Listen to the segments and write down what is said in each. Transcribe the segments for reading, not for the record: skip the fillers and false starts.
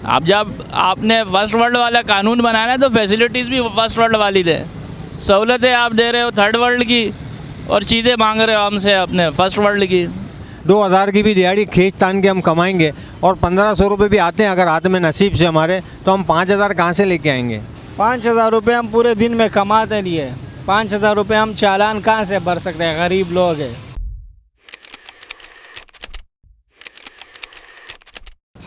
आप जब आपने फर्स्ट वर्ल्ड वाला कानून बनाना है तो फैसिलिटीज़ भी फर्स्ट वर्ल्ड वाली दे, सहूलतें आप दे रहे हो थर्ड वर्ल्ड की और चीज़ें मांग रहे हो हमसे अपने फर्स्ट वर्ल्ड की। 2000 की भी दिहाड़ी खींच तान के हम कमाएंगे और 1500 रुपये भी आते हैं अगर हाथ में नसीब से हमारे, तो हम 5000 कहाँ से लेके आएंगे? 5000 रुपये हम पूरे दिन में कमाते नहीं है, 5000 रुपये हम चालान कहाँ से भर सकते हैं? गरीब लोग हैं।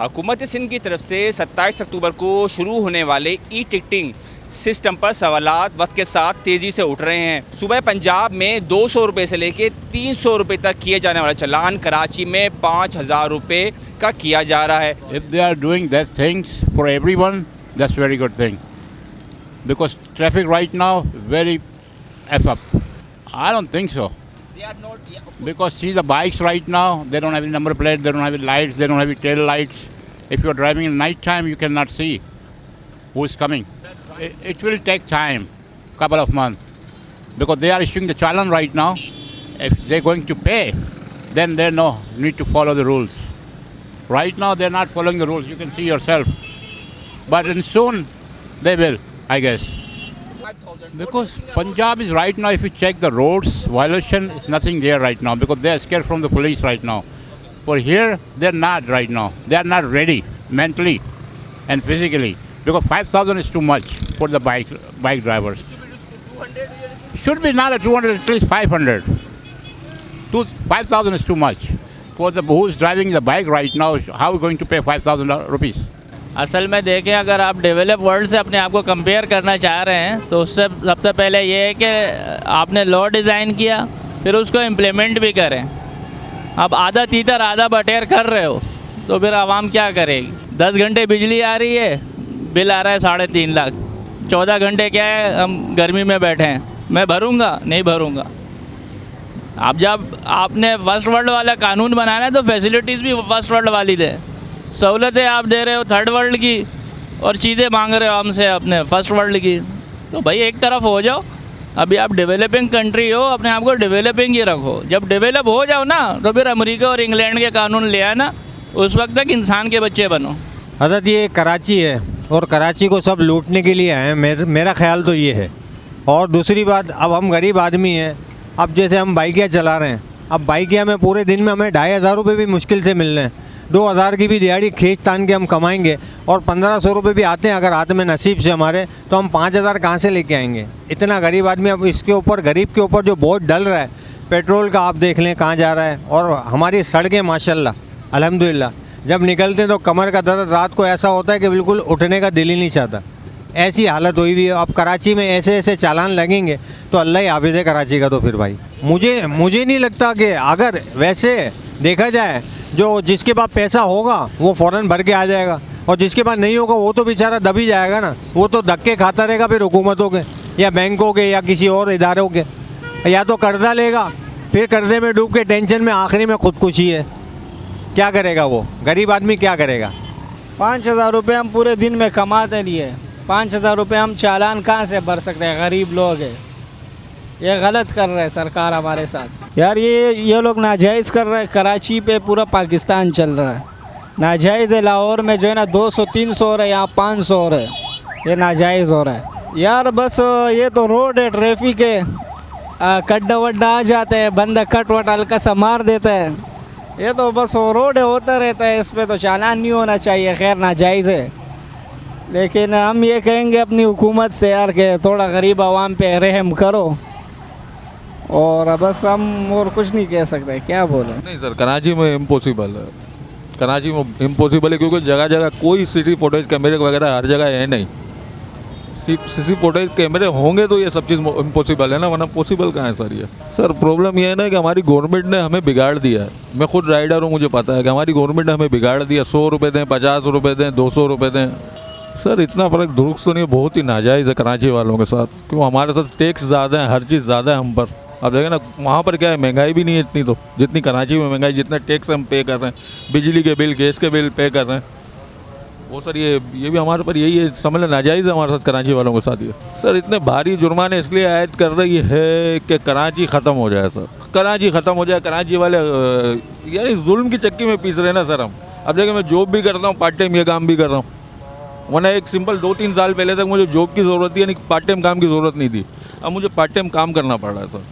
हुकूमत सिंध की तरफ से 27 अक्टूबर को शुरू होने वाले ई टिकटिंग सिस्टम पर सवालात वक्त के साथ तेज़ी से उठ रहे हैं। सुबह पंजाब में 200 रुपये से लेकर 300 रुपये तक किए जाने वाला चालान कराची में 5000 रुपये का किया जा रहा है। If they are doing that things for everyone, that's very good thing. Because traffic right now very F up. I don't think so. They are not, Because see the bikes right now, they don't have any number plate, they don't have any lights, they don't have any tail lights. If you are driving in night time, you cannot see who is coming. It will take time, couple of months, because they are issuing the challan right now. If they're going to pay, then they no need to follow the rules. Right now, they're not following the rules. You can see yourself. But in soon, they will, I guess. Because Punjab is right now, if you check the roads, violation is nothing there right now because they are scared from the police right now. For here, they're not right now. They are not ready mentally and physically because 5,000 is too much for the bike drivers. Should be not at 200, at least 500. 5,000 is too much. For the who is driving the bike right now, how are we going to pay 5,000 rupees? असल में देखें, अगर आप develop world से अपने आप को compare करना चाह रहे हैं तो उससे सबसे पहले ये है कि आपने लॉ डिज़ाइन किया, फिर उसको इम्प्लीमेंट भी करें। अब आधा तीतर आधा बटेर कर रहे हो तो फिर आवाम क्या करेगी? 10 घंटे बिजली आ रही है, बिल आ रहा है 3.5 लाख। 14 घंटे क्या है, हम गर्मी में बैठे हैं, मैं भरूँगा नहीं भरूँगा? आप जब आपने फर्स्ट वर्ल्ड वाला कानून बनाना है तो फैसिलिटीज़ भी फर्स्ट वर्ल्ड वाली दे, सहूलतें आप दे रहे हो थर्ड वर्ल्ड की और चीज़ें मांग रहे हो हमसे अपने फर्स्ट वर्ल्ड की। तो भाई एक तरफ हो जाओ। अभी आप डेवलपिंग कंट्री हो, अपने आप को डेवलपिंग ही रखो। जब डेवलप हो जाओ ना तो फिर अमेरिका और इंग्लैंड के कानून ले आना, उस वक्त तक इंसान के बच्चे बनो। हज़रत ये कराची है और कराची को सब लूटने के लिए आए हैं, मेरा ख्याल तो ये है। और दूसरी बात, अब हम गरीब आदमी हैं, अब जैसे हम बाइकियाँ चला रहे हैं, अब बाइकियाँ में पूरे दिन में हमें 2500 रुपये भी मुश्किल से मिल रहे हैं। 2000 की भी दिहाड़ी खींच तान के हम कमाएंगे और 1500 रुपये भी आते हैं अगर हाथ में नसीब से हमारे, तो हम 5000 कहाँ से लेके आएंगे? इतना गरीब आदमी। अब इसके ऊपर गरीब के ऊपर जो बोझ डल रहा है, पेट्रोल का आप देख लें कहाँ जा रहा है। और हमारी सड़कें माशाल्लाह अल्हम्दुलिल्लाह, जब निकलते हैं तो कमर का दर्द रात को ऐसा होता है कि बिल्कुल उठने का दिल ही नहीं चाहता, ऐसी हालत हुई हुई है। अब कराची में ऐसे ऐसे चालान लगेंगे तो अल्लाह ही हाफिज़ है कराची का। तो फिर भाई मुझे नहीं लगता कि अगर वैसे देखा जाए, जो जिसके पास पैसा होगा वो फ़ौरन भर के आ जाएगा और जिसके पास नहीं होगा वो तो बेचारा दब ही जाएगा ना। वो तो धक्के खाता रहेगा फिर हुकूमतों के या बैंकों के या किसी और इदारों के, या तो कर्जा लेगा, फिर कर्जे में डूब के टेंशन में आखिरी में खुदकुशी है। क्या करेगा वो गरीब आदमी, क्या करेगा? 5000 रुपये हम पूरे दिन में कमाते नहीं है, 5000 रुपये हम चालान कहाँ से भर सकते हैं? गरीब लोग हैं। ये गलत कर रहे हैं सरकार हमारे साथ यार। ये लोग नाजायज़ कर रहे हैं। कराची पे पूरा पाकिस्तान चल रहा है, नाजायज़ है। लाहौर में जो है ना 200-300 हो रहा है, यहाँ 500 हो रहा है, ये नाजायज़ हो रहा है यार। बस ये तो रोड है, ट्रैफिक है, गड्ढा वड्ढा आ जाते हैं, बंदा कट वट हल्का सा मार देता है, ये तो बस वो रोड है, होता रहता है। इस पर तो चालान नहीं होना चाहिए, खैर नाजायज़ है। लेकिन हम ये कहेंगे अपनी हुकूमत से यार कि थोड़ा गरीब आवाम पे रहम करो, और बस हम और कुछ नहीं कह सकते। क्या बोले? नहीं सर, कराची में इम्पॉसिबल है, कराची में इम्पॉसिबल है क्योंकि जगह जगह कोई सीसी फुटेज कैमरे वगैरह हर जगह है नहीं। सीसी फुटेज कैमरे होंगे तो ये सब चीज़ इम्पॉसिबल है ना, वरना पॉसिबल कहाँ है सर? ये सर प्रॉब्लम ये है ना कि हमारी गवर्नमेंट ने हमें बिगाड़ दिया है। मैं खुद राइडर हूँ, मुझे पता है कि हमारी गवर्नमेंट ने हमें बिगाड़ दिया। 100 रुपये दें, 50 रुपये दें, 200 रुपये दें। सर इतना फ़र्क दुरुस्त तो नहीं, बहुत ही नाजायज़ है कराची वालों के साथ, क्यों हमारे साथ टैक्स ज़्यादा है, हर चीज़ ज़्यादा है हम पर। अब देखें ना, वहाँ पर क्या है, महंगाई भी नहीं है इतनी, तो जितनी कराची में महंगाई, जितना टैक्स हम पे कर रहे हैं, बिजली के बिल, गैस के बिल पे कर रहे हैं, वो सर ये भी हमारे पर यही है, समझ लें नाजायज़ है हमारे साथ कराची वालों के साथ। ये सर इतने भारी जुर्माने इसलिए ऐड कर रही है कि कराची ख़त्म हो जाए सर, कराची ख़त्म हो जाए। कराची वाले यार इस जुल्म की चक्की में पीस रहे हैं ना सर हम। अब देखिए मैं जॉब भी करता हूँ, पार्ट टाइम ये काम भी कर रहा हूँ, वरना एक सिंपल 2-3 साल पहले तक मुझे जॉब की ज़रूरत थी, यानी पार्ट टाइम काम की ज़रूरत नहीं थी। अब मुझे पार्ट टाइम काम करना पड़ रहा है सर,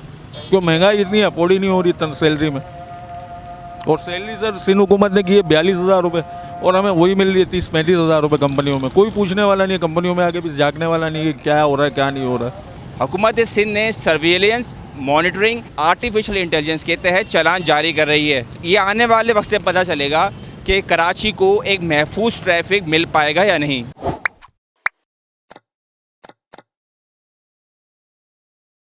क्यों महंगाई इतनी अफोर्ड ही नहीं हो रही इतना सैलरी में। और सैलरी सर सिंध हुकूमत ने की है 42,000 रुपये, और हमें वही मिल रही है 30-35 हज़ार रुपये कंपनियों में। कोई पूछने वाला नहीं है कंपनियों में, आगे भी झाँकने वाला नहीं है क्या हो रहा है क्या नहीं हो रहा है। हुकूमत सिंध ने सर्विलेंस, मॉनिटरिंग, आर्टिफिशियल इंटेलिजेंस के तहत चालान जारी कर रही है। ये आने वाले वक्त से पता चलेगा कि कराची को एक महफूज ट्रैफिक मिल पाएगा या नहीं।